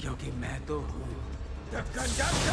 क्योंकि मैं तो हूँ द कंडक्टर।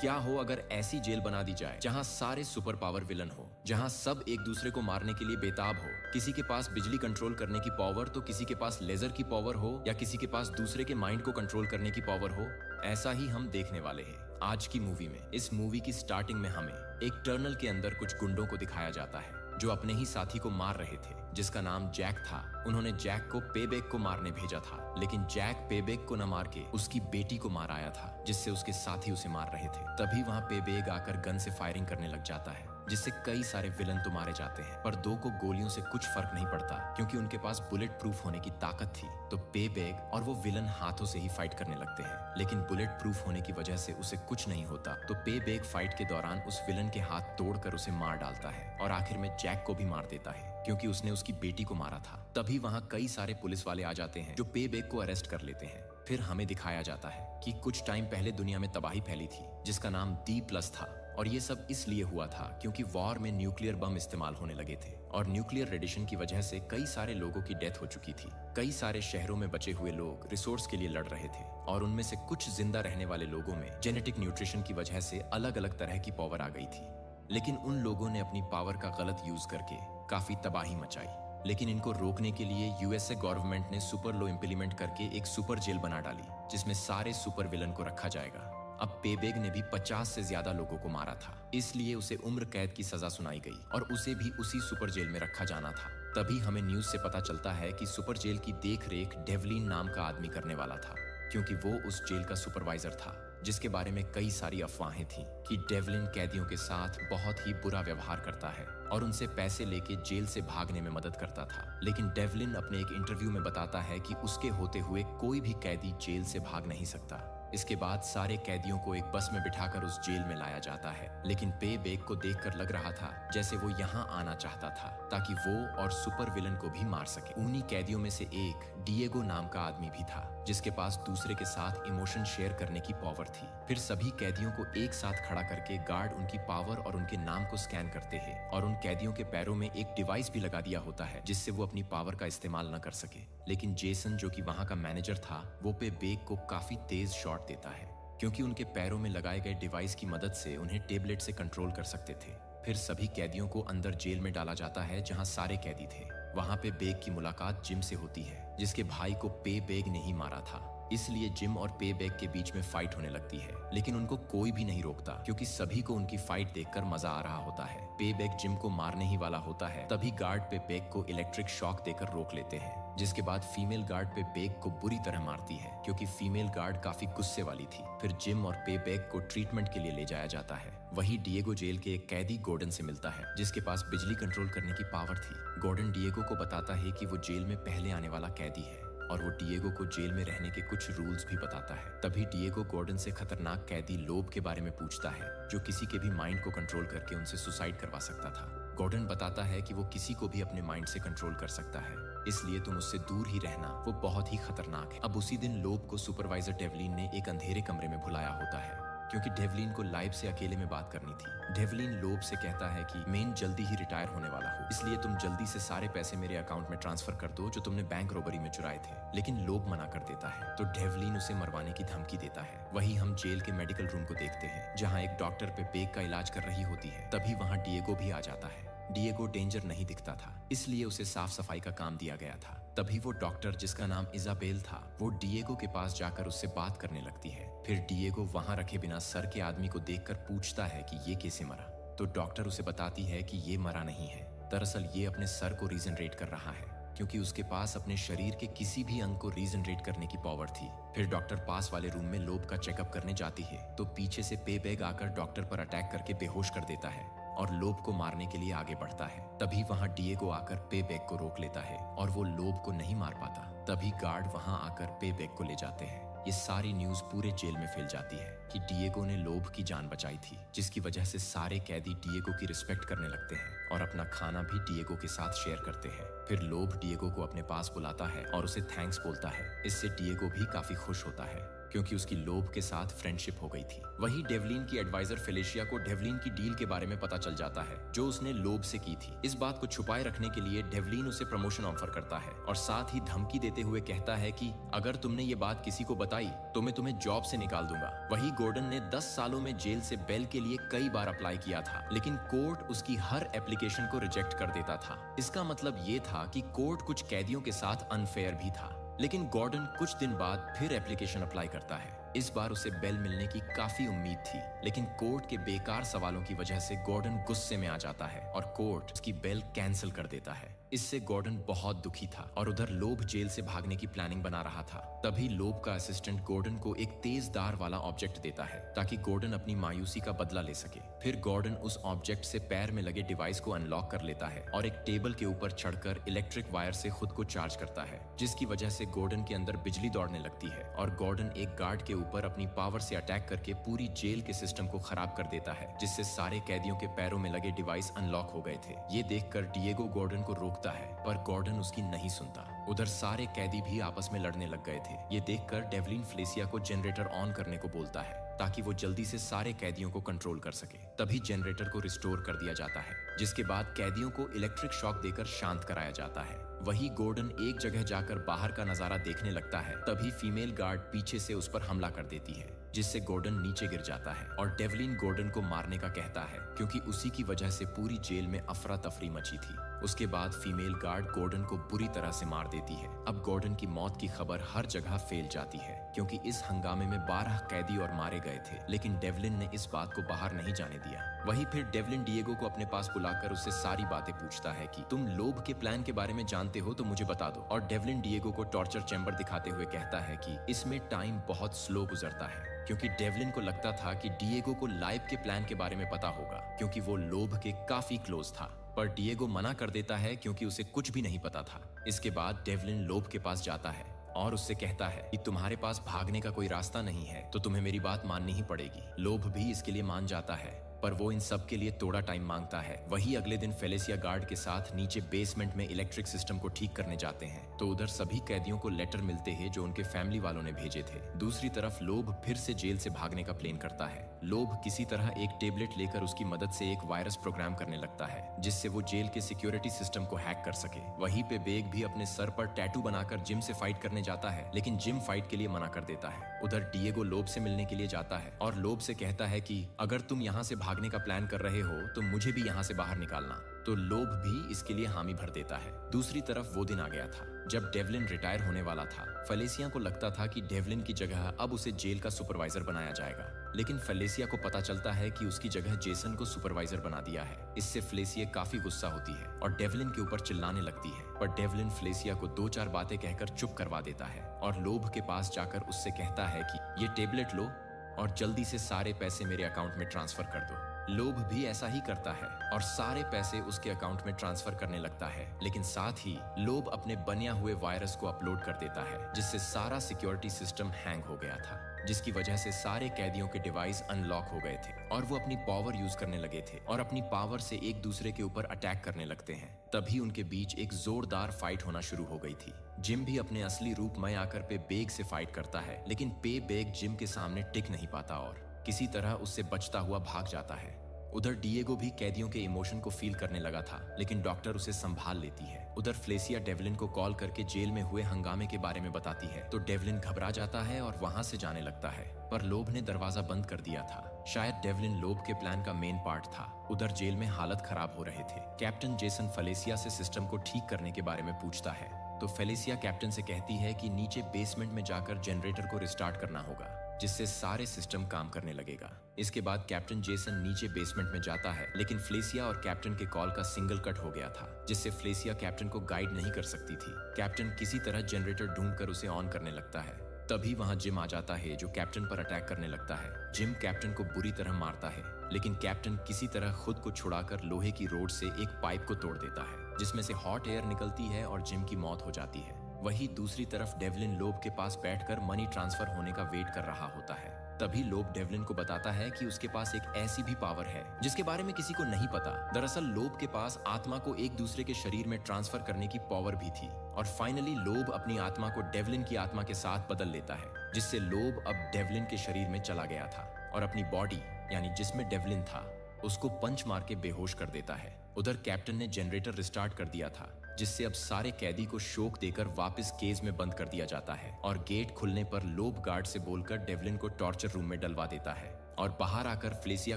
क्या हो अगर ऐसी जेल बना दी जाए जहां सारे सुपर पावर विलन हो, जहां सब एक दूसरे को मारने के लिए बेताब हो। किसी के पास बिजली कंट्रोल करने की पावर तो किसी के पास लेजर की पावर हो, या किसी के पास दूसरे के माइंड को कंट्रोल करने की पावर हो। ऐसा ही हम देखने वाले हैं आज की मूवी में। इस मूवी की स्टार्टिंग में हमें एक टर्नल के अंदर कुछ गुंडों को दिखाया जाता है जो अपने ही साथी को मार रहे थे, जिसका नाम जैक था। उन्होंने जैक को पेबैक को मारने भेजा था, लेकिन जैक पेबैक को न मार के उसकी बेटी को मार आया था, जिससे उसके साथी उसे मार रहे थे। तभी वहां पेबैक आकर गन से फायरिंग करने लग जाता है, जिससे कई सारे विलन तो मारे जाते हैं, पर दो को गोलियों से कुछ फर्क नहीं पड़ता क्योंकि उनके पास बुलेट प्रूफ होने की ताकत थी। तो पेबैक और वो विलन हाथों से ही फाइट करने लगते हैं, लेकिन बुलेट प्रूफ होने की वजह से उसे कुछ नहीं होता। तो पेबैक फाइट के दौरान उस विलन के हाथ तोड़कर उसे मार डालता है और आखिर में जैक को भी मार देता है क्योंकि उसने उसकी बेटी को मारा था। तभी वहां कई सारे पुलिस वाले आ जाते हैं जो पेबैक को अरेस्ट कर लेते हैं। फिर हमें दिखाया जाता है कि कुछ टाइम पहले दुनिया में तबाही फैली थी जिसका नाम D+ था, और ये सब इसलिए हुआ था क्योंकि वॉर में न्यूक्लियर बम इस्तेमाल होने लगे थे और न्यूक्लियर रेडिएशन की वजह से कई सारे लोगों की डेथ हो चुकी थी। कई सारे शहरों में बचे हुए लोग रिसोर्स के लिए लड़ रहे थे और उनमें से कुछ जिंदा रहने वाले लोगों में जेनेटिक न्यूट्रिशन की वजह से अलग अलग तरह की पावर आ गई थी। लेकिन उन लोगों ने अपनी पावर का गलत यूज करके काफी तबाही मचाई। लेकिन इनको रोकने के लिए यूएसए गवर्नमेंट ने सुपर लॉ इंप्लीमेंट करके एक सुपर जेल बना डाली जिसमें सारे सुपर विलन को रखा जाएगा। अब पेबैक ने भी 50 से ज्यादा लोगों को मारा था, इसलिए उसे उम्र कैद की सजा सुनाई गई और उसे भी उसी सुपर जेल में रखा जाना था। तभी हमें न्यूज से पता चलता है कि सुपर जेल की देख रेख डेवलिन नाम का आदमी करने वाला था, क्योंकि वो उस जेल का सुपरवाइजर था, जिसके बारे में कई सारी अफवाहें थीं कि डेवलिन कैदियों के साथ बहुत ही बुरा व्यवहार करता है और उनसे पैसे लेके जेल से भागने में मदद करता था। लेकिन डेवलिन अपने एक इंटरव्यू में बताता है कि उसके होते हुए कोई भी कैदी जेल से भाग नहीं सकता। इसके बाद सारे कैदियों को एक बस में बिठाकर उस जेल में लाया जाता है, लेकिन पेबैक को देखकर लग रहा था जैसे वो यहाँ आना चाहता था ताकि वो और सुपर विलन को भी मार सके। उन्हीं कैदियों में से एक डिएगो नाम का आदमी भी था, जिसके पास दूसरे के साथ इमोशन शेयर करने की पावर थी। फिर सभी कैदियों को एक साथ खड़ा करके गार्ड उनकी पावर और उनके नाम को स्कैन करते हैं और उन कैदियों के पैरों में एक डिवाइस भी लगा दिया होता है जिससे वो अपनी पावर का इस्तेमाल न कर सके। लेकिन जेसन, जो कि वहां का मैनेजर था, वो पेबैक को काफी तेज शॉट देता है क्योंकि उनके पैरों में लगाए गए डिवाइस की मदद से उन्हें टेबलेट से कंट्रोल कर सकते थे। फिर सभी कैदियों को अंदर जेल में डाला जाता है जहां सारे कैदी थे। वहां पेबैक की मुलाकात जिम से होती है, जिसके भाई को पेबैक ने ही मारा था। इसलिए जिम और पेबैक के बीच में फाइट होने लगती है, लेकिन उनको कोई भी नहीं रोकता क्योंकि सभी को उनकी फाइट देखकर मजा आ रहा होता है। पेबैक जिम को मारने ही वाला होता है, तभी गार्ड पेबैक को इलेक्ट्रिक शॉक देकर रोक लेते हैं, जिसके बाद फीमेल गार्ड पेबैक को बुरी तरह मारती है क्योंकि फीमेल गार्ड काफी गुस्से वाली थी। फिर जिम और पेबैक को ट्रीटमेंट के लिए ले जाया जाता है। वही डिएगो जेल के एक कैदी गॉर्डन से मिलता है, जिसके पास बिजली कंट्रोल करने की पावर थी। गॉर्डन डिएगो को बताता है कि वो जेल में पहले आने वाला कैदी है और वो डिएगो को जेल में रहने के कुछ रूल्स भी बताता है। तभी डिएगो गॉर्डन से खतरनाक कैदी लोब के बारे में पूछता है, जो किसी के भी माइंड को कंट्रोल करके उनसे सुसाइड करवा सकता था। गॉर्डन बताता है कि वो किसी को भी अपने माइंड से कंट्रोल कर सकता है, इसलिए तुम उससे दूर ही रहना, वो बहुत ही खतरनाक है। अब उसी दिन लोब को सुपरवाइजर डेवलिन ने एक अंधेरे कमरे में बुलाया होता है क्योंकि डेवलिन को लाइव से अकेले में बात करनी थी। डेवलिन लोब से कहता है कि मैं जल्दी ही रिटायर होने वाला हूँ, इसलिए तुम जल्दी से सारे पैसे मेरे अकाउंट में ट्रांसफर कर दो जो तुमने बैंक रॉबरी में चुराए थे। लेकिन लोब मना कर देता है, तो डेवलिन उसे मरवाने की धमकी देता है। वही हम जेल के मेडिकल रूम को देखते हैं जहाँ एक डॉक्टर पेबैक का इलाज कर रही होती है। तभी वहाँ डिएगो भी आ जाता है। डिएगो डेंजर नहीं दिखता था, इसलिए उसे साफ सफाई का काम दिया गया था। तभी वो डॉक्टर, जिसका नाम इजाबेल था, वो डिएगो के पास जाकर उससे बात करने लगती है। फिर डिएगो वहां रखे बिना सर के आदमी को देखकर पूछता है कि ये कैसे मरा, तो डॉक्टर उसे बताती है कि ये मरा नहीं है, दरअसल ये अपने सर को रीजनरेट कर रहा है क्योंकि उसके पास अपने शरीर के किसी भी अंग को रीजनरेट करने की पावर थी। फिर डॉक्टर पास वाले रूम में लोब का चेकअप करने जाती है, तो पीछे से पेबैक आकर डॉक्टर पर अटैक करके बेहोश कर देता है और लोब को मारने के लिए आगे बढ़ता है। तभी वहां डिएगो आकर पेबैक को रोक लेता है और वो लोब को नहीं मार पाता। तभी गार्ड वहां आकर पेबैक को ले जाते हैं। ये सारी न्यूज पूरे जेल में फैल जाती है कि डिएगो ने लोब की जान बचाई थी, जिसकी वजह से सारे कैदी डिएगो की रिस्पेक्ट करने लगते हैं और अपना खाना भी डिएगो के साथ शेयर करते हैं। फिर लोब डिएगो को अपने पास बुलाता है और उसे थैंक्स बोलता है। इससे डिएगो भी काफी खुश होता है क्योंकि उसकी लोब के साथ फ्रेंडशिप हो गई थी। वही डेवलिन की एडवाइजर फेलिशिया को डेवलिन की डील के बारे में पता चल जाता है जो उसने लोब से की थी। इस बात को छुपाए रखने के लिए डेवलिन उसे प्रमोशन ऑफर करता है और साथ ही धमकी देते हुए कहता है कि अगर तुमने ये बात किसी को बताई तो मैं तुम्हें जॉब से निकाल दूंगा। वही गॉर्डन ने 10 सालों में जेल से बेल के लिए कई बार अप्लाई किया था, लेकिन कोर्ट उसकी हर एप्लीकेशन को रिजेक्ट कर देता था। इसका मतलब ये था कि कोर्ट कुछ कैदियों के साथ अनफेयर भी था। लेकिन गॉर्डन कुछ दिन बाद फिर एप्लीकेशन अप्लाई करता है। इस बार उसे बेल मिलने की काफी उम्मीद थी, लेकिन कोर्ट के बेकार सवालों की वजह से गॉर्डन गुस्से में आ जाता है और कोर्ट उसकी बेल कैंसिल कर देता है। इससे गॉर्डन बहुत दुखी था और उधर लोब जेल से भागने की प्लानिंग बना रहा था। तभी लोब का असिस्टेंट गॉर्डन को एक तेज धार वाला ऑब्जेक्ट देता है ताकि गॉर्डन अपनी मायूसी का बदला ले सके। फिर गॉर्डन उस ऑब्जेक्ट से पैर में लगे डिवाइस को अनलॉक कर लेता है और एक टेबल के ऊपर चढ़कर इलेक्ट्रिक वायर से खुद को चार्ज करता है, जिसकी वजह से गॉर्डन के अंदर बिजली दौड़ने लगती है और गॉर्डन एक गार्ड के ऊपर अपनी पावर से अटैक करके पूरी जेल के सिस्टम को खराब कर देता है, जिससे सारे कैदियों के पैरों में लगे डिवाइस अनलॉक हो गए थे। ये देखकर डिएगो गॉर्डन को रोकता है, पर गॉर्डन उसकी नहीं सुनता। उधर सारे कैदी भी आपस में लड़ने लग गए थे। ये देखकर डेवलिन फ्लेसिया को जनरेटर ऑन करने को बोलता है ताकि वो जल्दी से सारे कैदियों को कंट्रोल कर सके। तभी जनरेटर को रिस्टोर कर दिया जाता है, जिसके बाद कैदियों को इलेक्ट्रिक शॉक देकर शांत कराया जाता है। वही गॉर्डन एक जगह जाकर बाहर का नजारा देखने लगता है। तभी फीमेल गार्ड पीछे से उस पर हमला कर देती है, जिससे गॉर्डन नीचे गिर जाता है और डेवलिन गॉर्डन को मारने का कहता है क्योंकि उसी की वजह से पूरी जेल में अफरा तफरी मची थी। उसके बाद फीमेल गार्ड गॉर्डन को बुरी तरह से मार देती है। अब गॉर्डन की मौत की खबर हर जगह फैल जाती है क्योंकि इस हंगामे में 12 कैदी और मारे गए थे, लेकिन डेवलिन ने इस बात को बाहर नहीं जाने दिया। वही फिर डेवलिन डिएगो को अपने पास बुलाकर उससे सारी बातें पूछता है कि तुम लोब के प्लान के बारे में जानते हो तो मुझे बता दो। और डेवलिन डिएगो को टॉर्चर चैम्बर दिखाते हुए कहता है कि इसमें टाइम बहुत स्लो गुजरता है, क्योंकि डेवलिन को लगता था कि डिएगो को लाइव के प्लान के बारे में पता होगा क्योंकि वो लोब के काफी क्लोज था, पर डिएगो मना कर देता है क्योंकि उसे कुछ भी नहीं पता था। इसके बाद डेवलिन लोब के पास जाता है और उससे कहता है कि तुम्हारे पास भागने का कोई रास्ता नहीं है तो तुम्हें मेरी बात माननी ही पड़ेगी। लोब भी इसके लिए मान जाता है, पर वो इन सब के लिए थोड़ा टाइम मांगता है। वही अगले दिन फेलिसिया गार्ड के साथ नीचे बेसमेंट में इलेक्ट्रिक सिस्टम को ठीक करने जाते हैं तो उधर सभी कैदियों को लेटर मिलते हैं जो उनके फैमिली वालों ने भेजे थे। दूसरी तरफ लोब फिर से जेल से भागने का प्लान करता है। लोब किसी तरह एक टेबलेट लेकर उसकी मदद से एक वायरस प्रोग्राम करने लगता है जिससे वो जेल के सिक्योरिटी सिस्टम को हैक कर सके। वहीं पे बेग भी अपने सर पर टैटू बनाकर जिम से फाइट करने जाता है, लेकिन जिम फाइट के लिए मना कर देता है। उधर डिएगो लोब से मिलने के लिए जाता है और लोब से कहता है कि अगर तुम यहाँ से भागने का प्लान कर रहे हो तो मुझे भी यहाँ से बाहर निकालना। तो लोब भी इसके लिए हामी भर देता है। दूसरी तरफ वो दिन आ गया था जब डेवलिन रिटायर होने वाला था। फेलिसिया को लगता था कि डेवलिन की जगह अब उसे जेल का सुपरवाइजर बनाया जाएगा, लेकिन फेलिसिया को पता चलता है कि उसकी जगह जेसन को सुपरवाइजर बना दिया है। इससे फेलिसिया काफी गुस्सा होती है और डेवलिन के ऊपर चिल्लाने लगती है, पर डेवलिन फेलिसिया को 2-4 बातें कहकर चुप करवा देता है और लोब के पास जाकर उससे कहता है कि ये टेबलेट लो और जल्दी से सारे पैसे मेरे अकाउंट में ट्रांसफर कर दो। लोब भी ऐसा ही करता है और सारे पैसे उसके अकाउंट में ट्रांसफर करने लगता है, लेकिन साथ ही लोब अपने बनिया हुए वायरस को अपलोड कर देता है जिससे सारा सिक्योरिटी सिस्टम हैंग हो गया था, जिसकी वजह से सारे कैदियों के डिवाइस अनलॉक हो गए थे और वो अपनी पावर यूज करने लगे थे और अपनी पावर से एक दूसरे के ऊपर अटैक करने लगते हैं। तभी उनके बीच एक जोरदार फाइट होना शुरू हो गई थी। जिम भी अपने असली रूप में आकर पे बेग से फाइट करता है, लेकिन पे बेग जिम के सामने टिक नहीं पाता और किसी तरह उससे बचता हुआ भाग जाता है। उधर डिएगो भी कैदियों के इमोशन को फील करने लगा था, लेकिन डॉक्टर उसे संभाल लेती है। उधर फ्लेसिया डेवलिन को कॉल करके जेल में हुए हंगामे के बारे में बताती है तो डेवलिन घबरा जाता है और वहां से जाने लगता है, पर लोब ने दरवाजा बंद कर दिया था। शायद डेवलिन लोब के प्लान का मेन पार्ट था। उधर जेल में हालत खराब हो रहे थे। कैप्टन जेसन फेलिसिया से सिस्टम को ठीक करने के बारे में पूछता है तो फेलिसिया कैप्टन से कहती है कि नीचे बेसमेंट में जाकर जनरेटर को रिस्टार्ट करना होगा जिससे सारे सिस्टम काम करने लगेगा। इसके बाद कैप्टन जेसन नीचे बेसमेंट में जाता है, लेकिन फ्लेसिया और कैप्टन के कॉल का सिंगल कट हो गया था जिससे फ्लेसिया कैप्टन को गाइड नहीं कर सकती थी। कैप्टन किसी तरह जनरेटर ढूंढकर उसे ऑन करने लगता है। तभी वहां जिम आ जाता है जो कैप्टन पर अटैक करने लगता है। जिम कैप्टन को बुरी तरह मारता है, लेकिन कैप्टन किसी तरह खुद को छुड़ाकर लोहे की रोड से एक पाइप को तोड़ देता है जिसमें से हॉट एयर निकलती है और जिम की मौत हो जाती है। वहीं दूसरी तरफ डेवलिन लोब के पास बैठकर मनी ट्रांसफर होने का वेट कर रहा होता है। तभी लोब डेवलिन को बताता है कि उसके पास एक ऐसी भी पावर है जिसके बारे में किसी को नहीं पता। दरअसल लोब के पास आत्मा को एक दूसरे के शरीर में ट्रांसफर करने की पावर भी थी। और फाइनली लोब अपनी आत्मा को डेवलिन की आत्मा के साथ बदल लेता है, जिससे लोब अब डेवलिन के शरीर में चला गया था और अपनी बॉडी यानी जिसमें डेवलिन था उसको पंच मार के बेहोश कर देता है। उधर कैप्टन ने जनरेटर रिस्टार्ट कर दिया था, जिससे अब सारे कैदी को शोक देकर वापस केज में बंद कर दिया जाता है और गेट खुलने पर लोब गार्ड से बोलकर डेवलिन को टॉर्चर रूम में डलवा देता है और बाहर आकर फ्लेसिया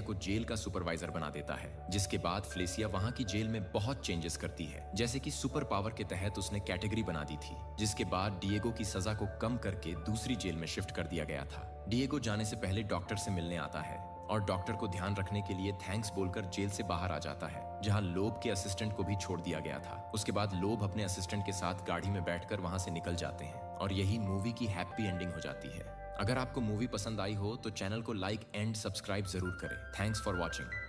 को जेल का सुपरवाइजर बना देता है। जिसके बाद फ्लेसिया वहां की जेल में बहुत चेंजेस करती है, जैसे कि सुपर पावर के तहत उसने कैटेगरी बना दी थी, जिसके बाद डिएगो की सजा को कम करके दूसरी जेल में शिफ्ट कर दिया गया था। डिएगो जाने से पहले डॉक्टर से मिलने आता है और डॉक्टर को ध्यान रखने के लिए थैंक्स बोलकर जेल से बाहर आ जाता है, जहां लोब के असिस्टेंट को भी छोड़ दिया गया था। उसके बाद लोब अपने असिस्टेंट के साथ गाड़ी में बैठकर वहां से निकल जाते हैं और यही मूवी की हैप्पी एंडिंग हो जाती है। अगर आपको मूवी पसंद आई हो तो चैनल को लाइक एंड सब्सक्राइब जरूर करें। Thanks for watching.